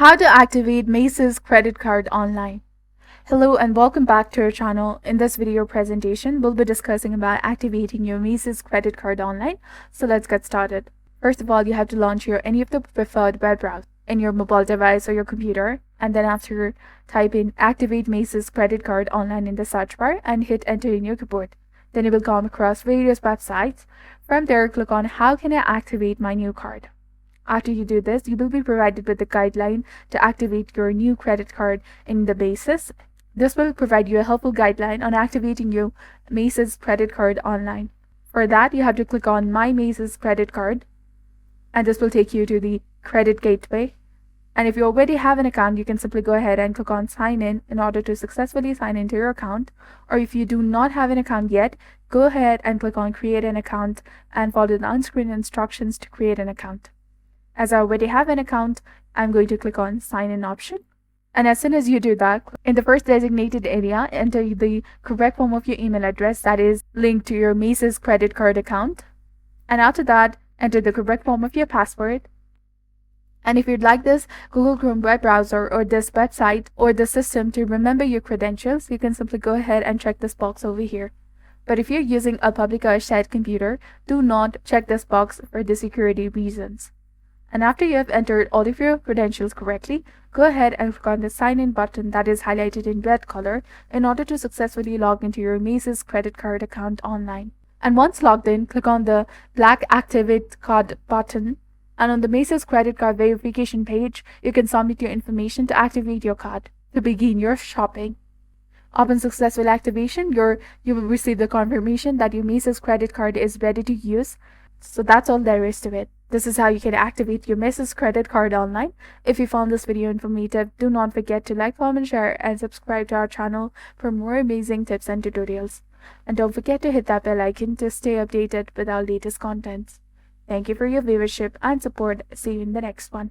How to activate Macys credit card online. Hello and welcome back to our channel. In this video presentation, we'll be discussing about activating your Macys credit card online. So let's get started. First of all, you have to launch any of the preferred web browser in your mobile device or your computer, and then after type in activate Macys credit card online in the search bar and hit enter in your keyboard. Then you will come across various websites. From there, click on how can I activate my new card. After you do this, you will be provided with the guideline to activate your new credit card in the Macys. This will provide you a helpful guideline on activating your Macys credit card online. For that, you have to click on My Macys Credit Card, and this will take you to the credit gateway. And if you already have an account, you can simply go ahead and click on Sign in order to successfully sign into your account. Or if you do not have an account yet, go ahead and click on Create an Account and follow the on-screen instructions to create an account. As I already have an account, I'm going to click on Sign In option. And as soon as you do that, in the first designated area, enter the correct form of your email address that is linked to your Macys credit card account. And after that, enter the correct form of your password. And if you'd like this Google Chrome web browser or this website or the system to remember your credentials, you can simply go ahead and check this box over here. But if you're using a public or shared computer, do not check this box for the security reasons. And after you have entered all of your credentials correctly, go ahead and click on the sign in button that is highlighted in red color in order to successfully log into your Macys credit card account online. And once logged in, click on the black activate card button. And on the Macys credit card verification page, you can submit your information to activate your card to begin your shopping. Upon successful activation, you will receive the confirmation that your Macys credit card is ready to use. So that's all there is to it. This is how you can activate your Macys credit card online. If you found this video informative, do not forget to like, comment, share, and subscribe to our channel for more amazing tips and tutorials. And don't forget to hit that bell icon to stay updated with our latest contents. Thank you for your viewership and support. See you in the next one.